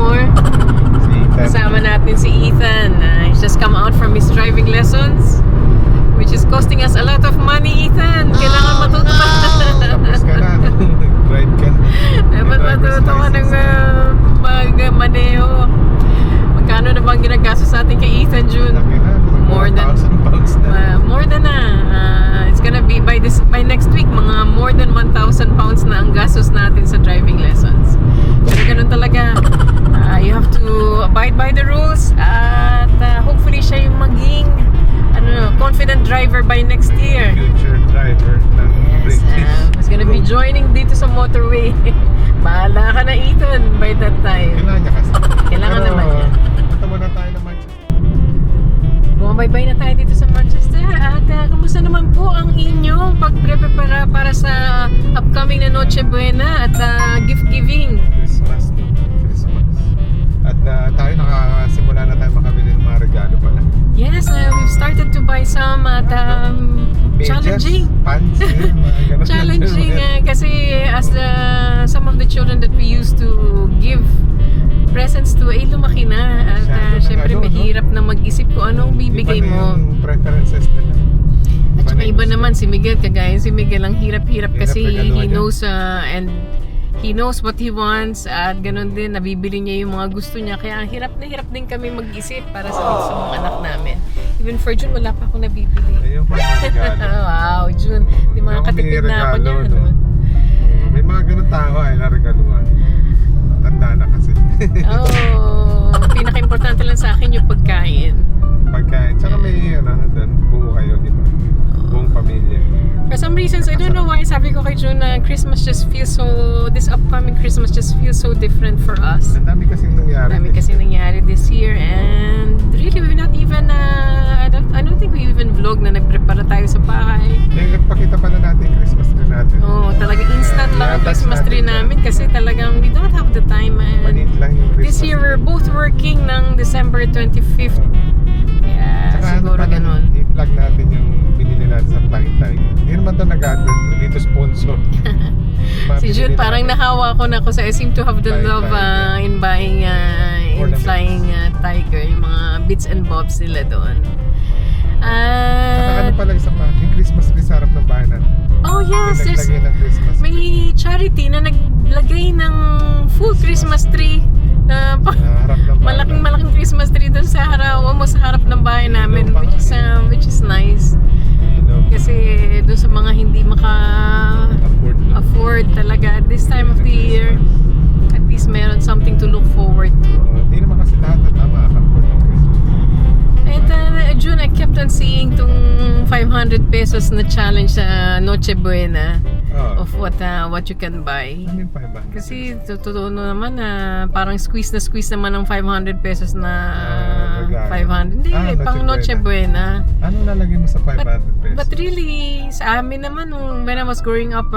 more. Si Ethan. Kasama natin si Ethan. He's just come out from his driving lessons, which is costing us a lot of money, Ethan. Kailangan matuto ka. Tapos ka na. Drive ka na. Dapat matuto ka ng magmaneho. Magkano na bang ginagastos natin kay Ethan, June? Laki na. More than 1,000 pounds na. more than it's gonna be by next week mga more than 1,000 pounds na ang gastos natin sa driving lessons. Pero ganun talaga. You have to abide by the rules at hopefully siya yung maging confident driver by next year. Future driver ng Yes, he's gonna be joining dito sa motorway. Bahala ka na, Ethan, by that time. Kailangan niya kasi. Kailangan Pero, naman niya. punta muna tayo ng Manchester. Bumabay-bay na tayo dito sa Manchester. At kamusta naman po ang inyong pagprepara para sa upcoming na Noche Buena at gift giving? Christmas to. Christmas. At tayo nakasimula na tayo makabili ng mga regalo pala. Yes, we've started to buy some at Medyas, challenging. pants, yun, mga ganun. Challenging kasi as some of the children that we used to give presents to ay lumaki na at syempre mahirap na mag-isip kung anong bibigay Iba na mo. yung preferences nila. At saka iba naman si Miguel, kagaya si Miguel ang hirap-hirap kasi he knows and he knows what he wants at ganun din nabibili niya yung mga gusto niya kaya hirap na hirap din kami mag-isip para sa mga anak namin. Even for June wala pa akong nabibili. Ayun pa yung regalo. Wow, June, di mga katipid na ako niyan. No? May mga ganun tao ay naregaluhan. Tanda na kasi. Oh, pinaka-importante lang sa akin yung pagkain. Pagkain. Tsaka may buo kayo, di ba? Buong pamilya. For some reasons, I don't know why, sabi ko kay June na Christmas just feels so, this upcoming Christmas just feels so different for us. Ang dami kasing nangyari. Dami kasi nangyari this year and really we're not even, I don't think we even vlog na nagprepara tayo sa bahay. Nagpakita pa na natin yung Christmas tree natin. Oh, talaga instant lang ang Christmas tree namin kasi talagang we don't have the time. Maliit lang yung Christmas This year we're both working ng December 25th. Kaya siguro ganun. I-plug natin yung binili natin sa Flying Tiger. Hindi naman ito nag-advert. Dito sponsor. Si June parang nahawa ko na ako sa I seem to have the Flying love Tiger. in buying in Flying Tiger. Yung mga bits and bobs nila doon. Saka ano pala isa pa? Yung Christmas tree sa harap ng bahay natin. Oh yes, May there's naglagay ng Christmas tree. may charity na naglagay ng full Christmas tree na Harap ng bahay malaking Christmas tree doon sa harap, almost sa harap ng bahay namin, which is nice. Kasi doon sa mga hindi afford talaga at this time of the year, at least meron something to look forward to. Hindi naman kasi lahat na tama afford ng Christmas. And June, I kept on seeing tong 500 pesos na challenge sa Noche Buena of what you can buy. Ano yung 500? Kasi totoo naman na parang squeeze naman ng 500 pesos na 500. Hindi, pang Noche Buena. Ano nalagay mo sa 500 pesos? But really, sa amin naman, when I was growing up,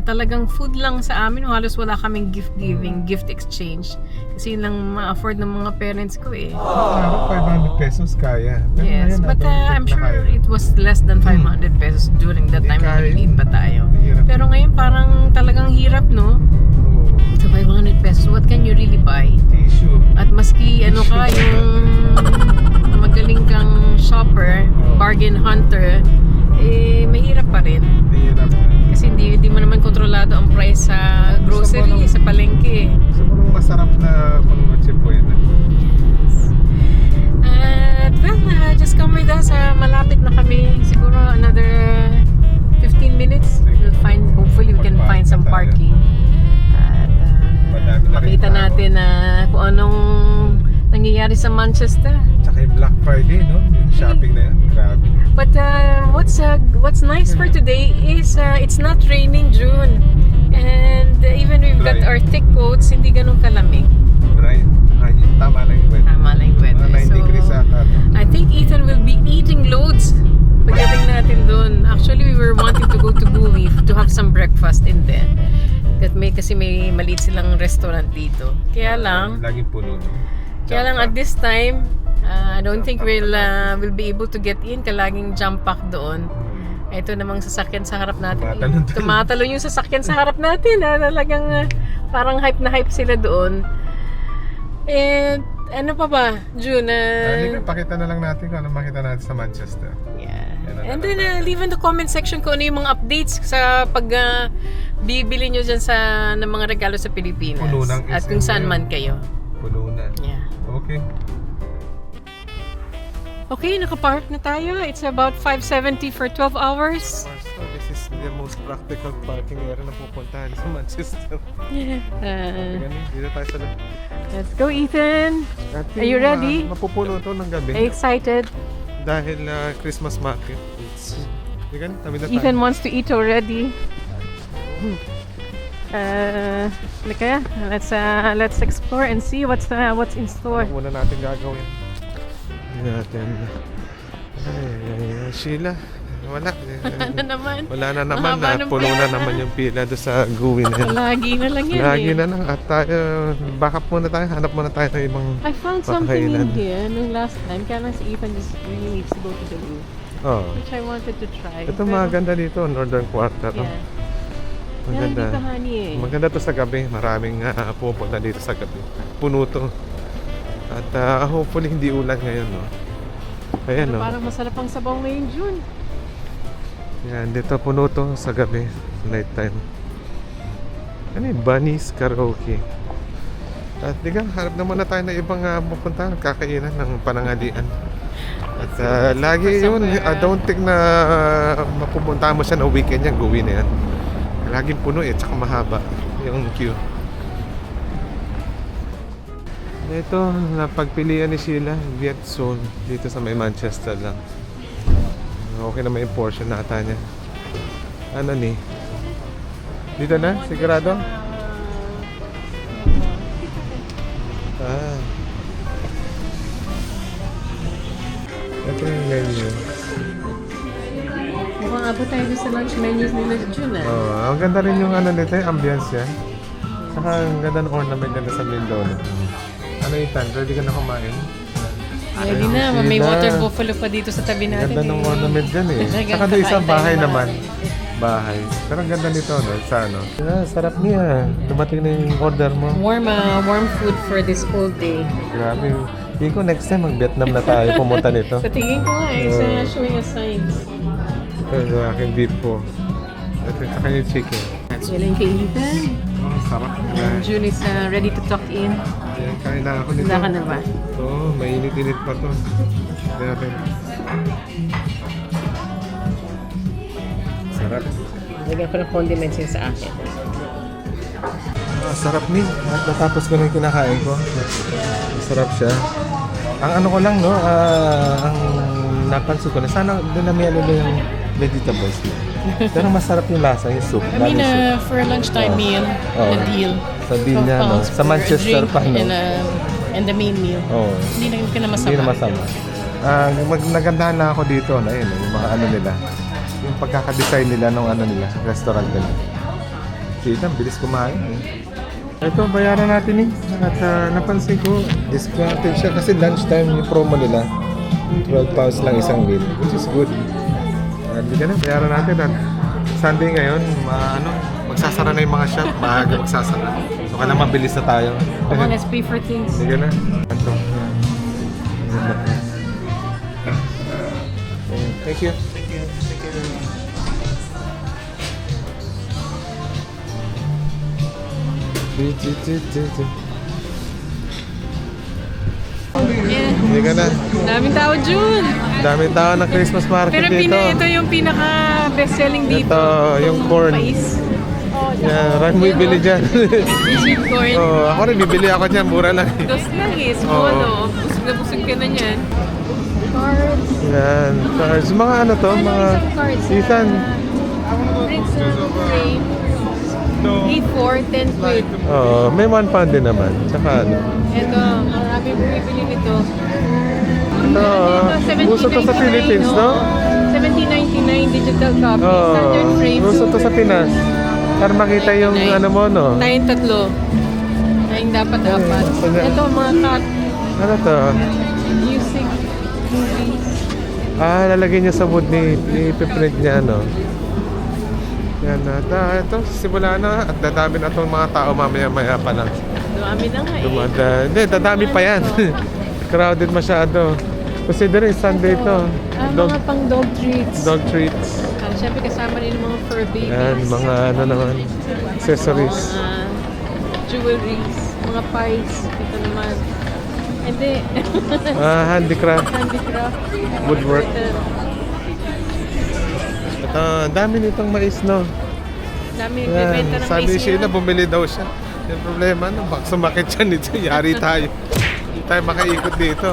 talagang food lang sa amin. Halos wala kaming gift giving, gift exchange. Kasi yun lang ma-afford ng mga parents ko eh. 500 pesos kaya. Pero Yes, ngayon, but I'm sure kaya. it was less than 500 pesos during that time na Kaya. nag-eat pa tayo. Hirap. Pero ngayon parang talagang hirap, no? Oo. Sa 500 pesos, what can you really buy? Tissue. At maski ano ka, yung magaling kang shopper, bargain hunter, eh mahirap pa rin. Hirap. Kasi hindi mo naman kontrolado ang price sa grocery, sa palengke. Gusto mo nung masarap na pang-Noche Buena. At well, just come with us. Malapit na kami. Siguro another 15 minutes. Hopefully we can find some parking. At makita natin kung anong nangyayari sa Manchester. Tsaka yung Black Friday, no? Yung shopping na yan. Grabe. But what's nice for today is it's not raining, June. And even we've got our thick coats, hindi ganun kalamig. Right. Tama lang yung weather. Tama lang yung weather. 9 degrees ata. I think Ethan will be eating loads pagdating natin doon. Actually, we were wanting to go to Bowie to have some breakfast in there. Kasi may maliit silang restaurant dito. Kaya lang, Laging puno. at this time, I don't think we'll be able to get in. Laging jump pack doon. Ito namang sasakyan sa harap natin. Tumatalon yung sasakyan sa harap natin. Talagang parang hype na hype sila doon. And ano pa ba, June? Halika, pakita na lang natin kung ano makita natin sa Manchester. Yeah. Yan na And lang then leave in the comment section kung ano yung mga updates sa pag bibili nyo dyan ng mga regalo sa Pilipinas. Puno ng At kung SM saan ngayon. man kayo. Puno na. Yeah. Okay. Okay, nakapark na tayo. It's about 570 for 12 hours. So this is the most practical parking area na pupuntahan sa Manchester. Ganun, dito tayo sa loob. Let's go, Ethan. At Are you ready? Mapupuno to ng gabi. Are you excited? Dahil Christmas market. Diyan, tabi na tayo. Ethan wants to eat already. Kaya, let's explore and see what's in store. Ano muna natin gagawin? Hindi natin. Ay, Sheila. Wala. Ano naman? Wala na naman. Mahaba ng Puno na pila. naman yung pila doon sa Guwin. Lagi na lang yan Lagi eh. na lang. At tayo, backup muna tayo. Hanap muna tayo ng ibang I found something in pakainan. here nung last time. Kaya lang si Ethan just really needs to go to the loo. Oh. Which I wanted to try. Ito maganda dito, Northern Quarter. Yeah. Maganda. Yan, dito honey eh. Maganda to sa gabi. Maraming pupunta dito sa gabi. Puno to. At hopefully hindi ulan ngayon, no? Ayan, Pero no? parang masarap ang sabaw ngayong June. Yan, dito puno to sa gabi. Night time. Ano yun? Bunny's Karaoke. At di ka, harap na muna tayo ng ibang pupunta. Kakainan ng panangalian. At lagi yun, don't think na mapupunta mo siya na weekend yan. Gawin na yan. Laging puno eh, tsaka mahaba yung queue. Ito, napagpilian ni Sheila, Viet Zone, dito sa may Manchester lang. Okay na may portion nata niya. Ano ni? Dito na? Sigurado? Ah. Ito yung menu. Mukhang abot tayo sa lunch menus nila June ah. Oh, ang ganda rin yung ano nito, yung ambience yan. Saka ang ganda ng ornament nila sa window. No? Ano Ethan? Ready ka na kumain? Ready na, may Sila. water buffalo pa dito sa tabi natin. Ganda ng ornament dyan eh. Saka doon isang bahay naman. Bahay. Pero ang ganda nito, no? Sa ano? Yeah, sarap niya. Dumating na yung order mo. Warm food for this cold day. Grabe. Hindi ko next time mag-Vietnam na tayo pumunta nito. Sa tingin ko nga, it's showing us signs. Ito yung aking beef po. Ito saka yung chicken. Yan ang kay Ethan. Oh, sarap. June is ready to tuck in. Ayan, kain na ako nito. Handa ka na ba? Ito, mainit-init pa to. Tignan natin. Sarap. Lagyan ko ng condiments yun sa akin. Sarap ni. At natapos ko na yung kinakain ko. Sarap siya. Ang ano ko lang, no, ang napansin ko na, sana dinamihan nila yung vegetables. Pero masarap yung lasa, yung soup. I mean, lalo for a lunchtime meal, Oh. a deal. Sa deal niya, no? 12 pounds Sa for a Manchester drink pa, no? And the main meal. Oo. Hindi na ka na masama. Hindi na masama. Nagandahan lang ako dito, na yun, yung mga ano nila. Yung pagkakadesign nila ng ano nila, restaurant nila. Kita, bilis kumain. Ito, bayaran natin eh. At napansin ko, discounted siya kasi lunchtime yung promo nila. 12 pounds lang isang meal, which is good. Hindi ka na, bayaran natin. At Sunday ngayon, magsasara na yung mga shop. Maaga magsasara. So, kailangan mabilis na tayo. Come on, let's pay for things. Hindi ka na. Ito. Thank you. Yeah. Hindi ka na. Daming tao, June. Daming tao ng Christmas market Pero dito. ito yung pinaka best-selling dito. Ito, yung corn. Mais. Yeah, run mo ibili dyan. Sweet corn. Oh, ako rin bibili ako dyan, mura lang. Dos lang eh. Oo. Solo. Busog na busog ka na yan. Cards. Yan, cards. Mga ano to, mga Ethan. Drinks and frame. 8-4, 10 quid. Oh, may 1 pound din naman. Tsaka ano. Ito, marami bumibili nito. Ito, gusto to sa Philippines, no? 17.99 digital copy. Standard Oh, frame. gusto to sa Pinas. Para makita yung ano mo, no? Tayong tatlo. Tayong dapat apat. Ito, mga cut. Ano to? Music. Movies. Lalagay niya sa wood ni ipiprint niya, no? Yan, at ito, simula na at dadami na itong mga tao mamaya-maya pa lang. No, Dumami na nga eh. Hindi, dadami pa yan. Crowded masyado. Considering Sunday to. Mga pang dog treats. Dog treats. Siyempre kasama rin yung mga fur babies. Yan, mga ano naman. Accessories. Mga jewelries. Mga pies. Ito naman. Hindi. Handicraft. Handicraft. Woodwork. Ito. Ang dami nitong mais, no? Dami Yan. nagbebenta ng Sabi mais Sheila, ngayon. bumili daw siya. Yung problema, no? Baka sumakit siya nito. Yari tayo. Hindi tayo makaikot dito.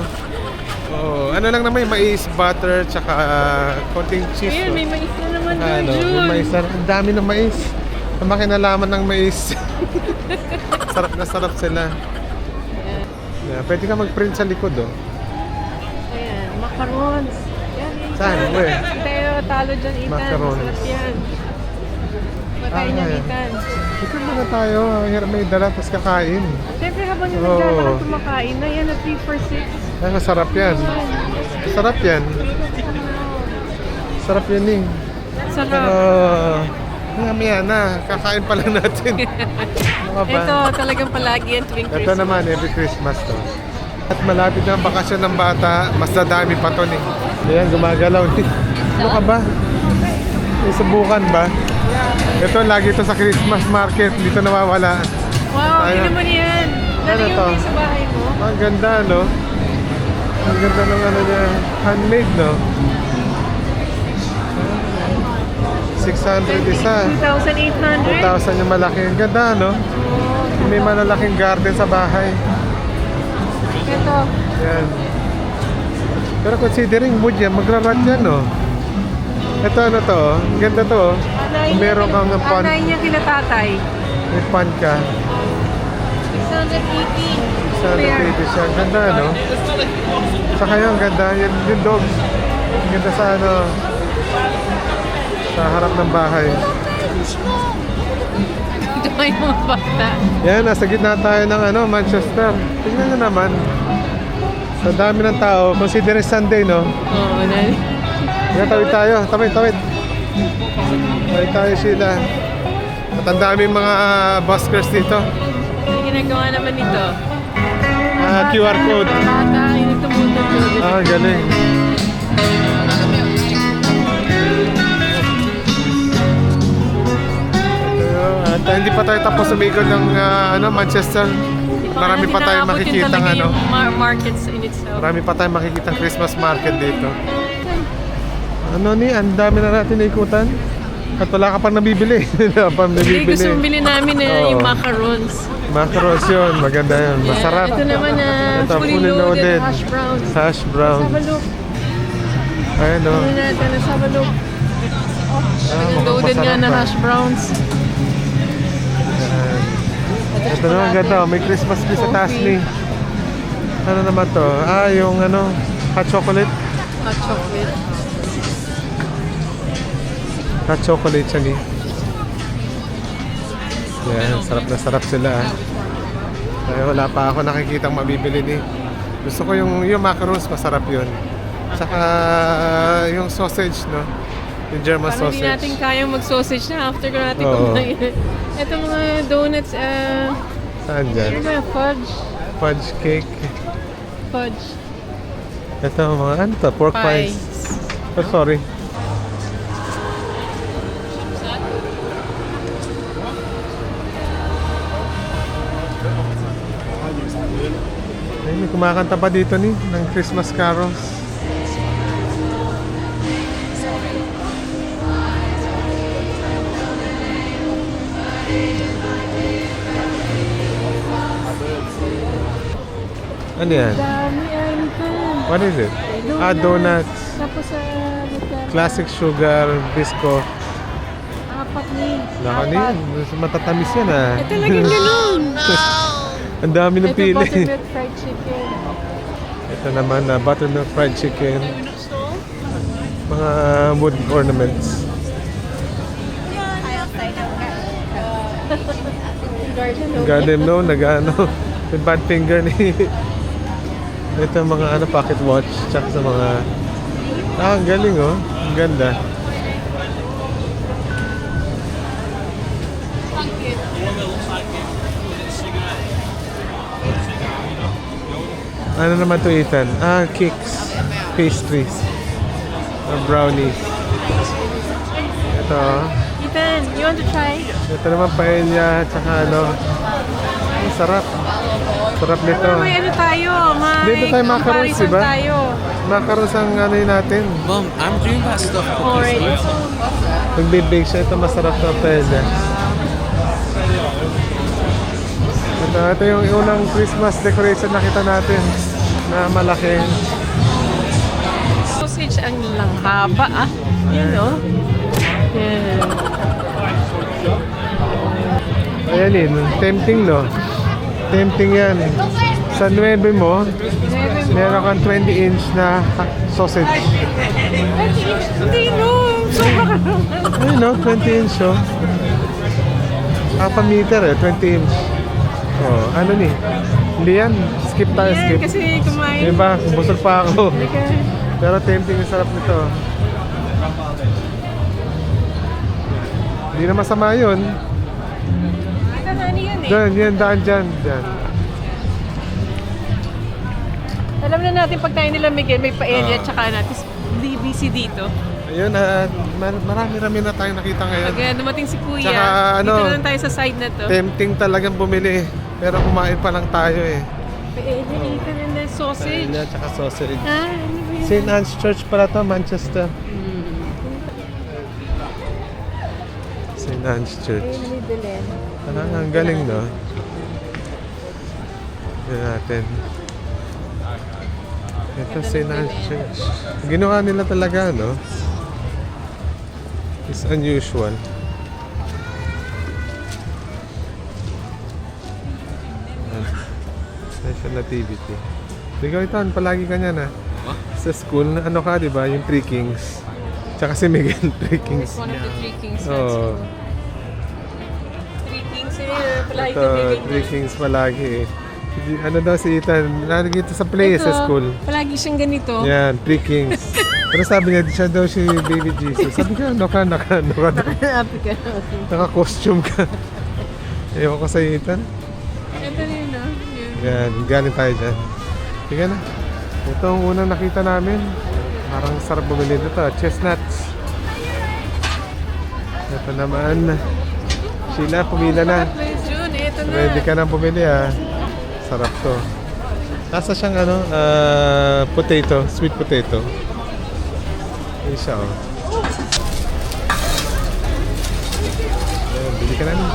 Oh, ano lang naman yung mais, butter, tsaka konting cheese. Ayan, oh. may mais na naman doon, Ano, Jun. may mais na. Ang dami ng mais. Ang makinalaman ng mais. Sarap na sarap sila. Ayan. Yeah, pwede ka mag-print sa likod, oh. Ayan, macarons. Yan, Ethan. Saan? Where? Hindi tayo talo dyan, Ethan. Macarons. Masarap yan. Matayin niya, Ayan. Ethan. Ito muna tayo. Ang hirap may dala, tapos kakain. Siyempre habang yung Oo. naglalakad kumakain na yan na 3 for 6. Ay, masarap yan. Masarap yan. Sarap yan, eh. Sarap. Pero, maya na. Kakain pa lang natin. Ano ba? Ito talagang palagi yan tuwing Ito Christmas. naman, every Christmas to. At malapit na ang bakasyon ng bata, mas dadami pa to, eh. Ayan, gumagalaw, eh. Ano ka ba? May subukan ba? Ito, lagi to sa Christmas market. Dito nawawala. Wow, Tayo. hindi naman yan. Ano Dali to? yung sa bahay mo. Ang ganda, no? Ang ganda ng ano niya. Handmade, no? 600 isa. 2,800. 2,000 yung malaki. Ang ganda, no? May malalaking garden sa bahay. Ito. Yan. Pero considering mood yan, magra-rot yan, no? Ito, ano to? Oh? Ang ganda to, oh. Meron kang pan. Anayin niya kila tatay. May pan ka. 680. Sa baby siya. Ang ganda, no? Saka yun, ang ganda. Yan, yung dogs. Ang ganda sa ano. Sa harap ng bahay. Ito pa yung mga bata. Yan, nasa gitna tayo ng ano, Manchester. Tingnan nyo naman. Sa dami ng tao, considering Sunday, no? Oo, nani. Yan, tawid tayo. Tawid. Tawid tayo sila. At ang daming mga buskers dito. Ano ginagawa naman ito? QR code. Bata, yung tumutog yun. Galing. At hindi pa tayo tapos umikot ng Manchester. Marami pa tayong makikita ano. Markets in itself. Marami pa tayong makikita Christmas market dito. Ano ni, ang dami na natin naikutan. At wala ka pang nabibili. Wala pang Hindi, nabibili. gusto mong bilhin namin na Oo. yung macarons. Macarons yun, maganda yun. Masarap. Ito naman na Ito, fully loaded hash browns. Hash brown. Let's have a look. Ayun o. Ano natin, let's have a look. mukhang Loaded nga masarap na ah. hash browns. Ito na, ang ganda. May Christmas tree sa taas ni. Ano naman to? Yung ano, hot chocolate. Hot chocolate. Hot chocolate siya ni. Yan, sarap na sarap sila ah. Ay, wala pa ako nakikitang mabibili ni. Gusto ko yung macarons, masarap yun. Tsaka yung sausage, no? Yung German Parang hindi sausage. natin kayang mag-sausage na after ko natin Oo. kumain. Ito mga donuts, Saan dyan? ano ba, fudge? Fudge cake. Fudge. Ito mga ano to? Pork pies. Oh, sorry. Ay, may kumakanta pa dito ni ng Christmas carols. Ano yan? Dami, Ethan. What is it? Donuts. Tapos Classic sugar, bisco. apat ni. Naka niyan. Matatamis yan ah. Eh, talagang ganun. Ang dami ng Ito pili. buttermilk fried chicken. Ito naman na buttermilk fried chicken. Mga wood ornaments. Garden Garden no, nag-ano. May bad finger ni. Ito mga ano, pocket watch. Tsaka sa mga... ang galing oh. Ang ganda. Ano naman to, Ethan? Cakes. Pastries. Brownies. Ito. Ethan, you want to try? Ito naman paella, tsaka ano. Ang sarap. Sarap nito. May ano tayo? May Dito tayo macarons, comparison diba? tayo. Macarons ang ano yun natin. Mom, I'm doing that stuff for Already. Nagbibake siya. Ito masarap na paella. Ito yung unang Christmas decoration nakita natin na malaki. Sausage ang lang haba Yun o. Yeah. Ayan yun, tempting no? Tempting yan. Sa 9 mo, meron kang 20-inch na sausage. Hindi no. Sobra ka naman. Ayun no, 20-inch oh. Half a meter 20-inch. Oh, ano ni? Hindi yan. Skip tayo, Yan, skip. kasi kumain. Diba? Busog pa ako. Halika. Pero tempting yung sarap nito. Hindi na masama yun. Ito na ano yun eh. Diyan, yan, daan dyan. Dyan. Alam na natin pag tayo nila Miguel, may paella at saka natin DBC dito. Ayun, marami-rami na tayong nakita ngayon. Pag dumating si Kuya, Tsaka, ano, dito na lang tayo sa side na to. Tempting talagang bumili. Pero kumain pa lang tayo eh. Paella, Ethan, and then sausage. Paella tsaka sausage. Ano ba yun? St. Anne's Church pala to, Manchester. St. Anne's Church. Ayun, may Belen. Ang galing no? Tignan natin. Ito St. Anne's Church. Ginawa nila talaga no? It's unusual. Special nativity. Ikaw ito, palagi ka niyan ah. Sa school, ano ka, di ba? Yung Three Kings. Tsaka si Miguel, Three Kings. One of the Three Kings. Oo. Three Kings palagi Ito, Three Kings palagi eh. Ano daw si Ethan, nalagito sa play sa school. Palagi siyang ganito. Yan, Three Kings. Pero sabi niya, siya daw si Baby Jesus. Sabi ko, ano ka daw? Africa. Naka-costume ka. Ewan ko sa Ethan. Ito na yun, no? Yun. Yan, galing tayo dyan. Sige na. Ito ang unang nakita namin. Parang sarap bumili dito. Chestnuts. Ito naman. Sheila, pumila na. June, ito na. Ready ka na bumili ah. Sarap to. Nasa siyang ano, potato, sweet potato. Yun siya oh. Ayan, bili ka na niya.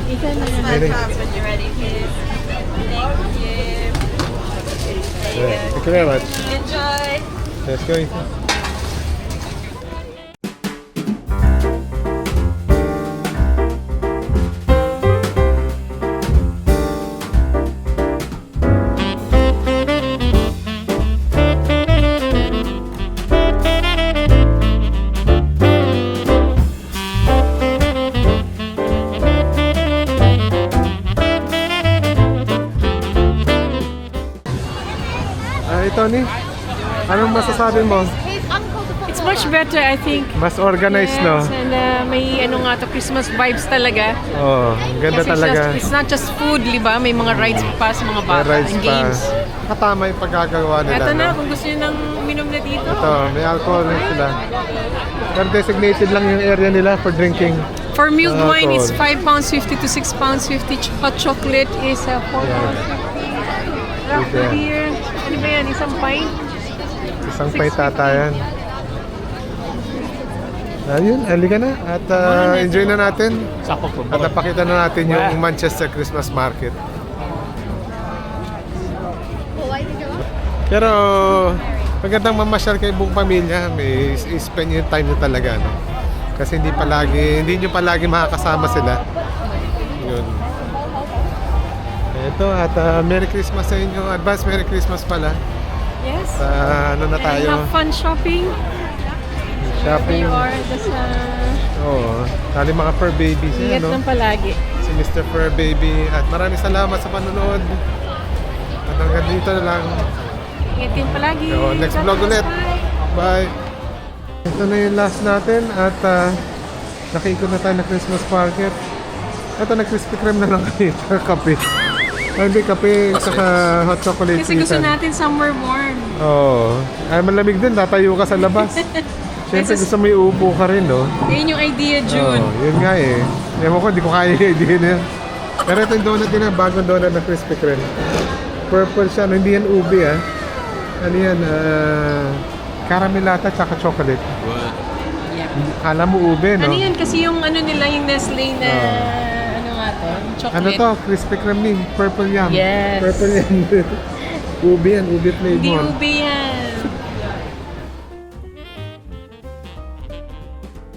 Ito na yun. Ready? When you're ready, please. Thank you. Thank you very much. Enjoy. Let's go. Ethan. Tony, anong masasabi mo? It's much better, I think. Mas organized, no? Yes, and may ano nga to, Christmas vibes talaga. Oo, ang ganda Kasi talaga. it's not just food, di ba? May mga rides pa sa mga May bata rides and pa. games. Katama yung pagkakagawa nila, Ito na, no? kung gusto nyo nang uminom na dito. Ito, may alcohol na sila. Pero designated lang yung area nila for drinking. For mulled wine, it's Alcohol. £5.50 to £6.50. Hot chocolate is £4.50. Craft Ito. beer, ano ba yan? Isang pint? Isang pay tata yan. Ayun, halika na. At enjoy na natin. At napakita na natin yung Manchester Christmas Market. Pero magandang mamasyal kayo buong pamilya. May spend yung time nyo talaga. No? Kasi hindi nyo palagi makakasama sila. Yun. Ito at Merry Christmas sa inyo. Advance Merry Christmas pala. Yes. Ano na And tayo? have fun shopping. Shopping. You are just Oo. Tali mga fur babies. ingat Ano? lang palagi. Si Mr. Fur Baby. At maraming salamat sa panonood. At hanggang dito na lang. Ingat din palagi. So, next God vlog bless. ulit. Bye. Bye. Ito na yung last natin. At nakiikot na tayo ng Christmas market. Ito, nag-Krispy Kreme na lang kami. Kape. Hindi, kape, saka hot chocolate. Kasi gusto minsan. natin somewhere warm. Oo. Ay, malamig din, tatayo ka sa labas. Siyempre gusto mo iupo ka rin, no? Yun yung idea, June. Oo, yun nga eh. Ewan ko, hindi ko kaya yung idea na yan. Pero ito yung donut din, bagong donut na Krispy Kreme. Purple siya, no? Hindi yan ube, ah. Ano yan, caramelata tsaka chocolate. What? Yeah. Kala mo ube, no? Ano yan? Kasi yung ano nila, yung Nestle na, ano nga to? Yung chocolate. Ano to? Krispy Kreme ni. Purple yan. Yes. Purple yan. Ube yan, ube flavor. Hindi ube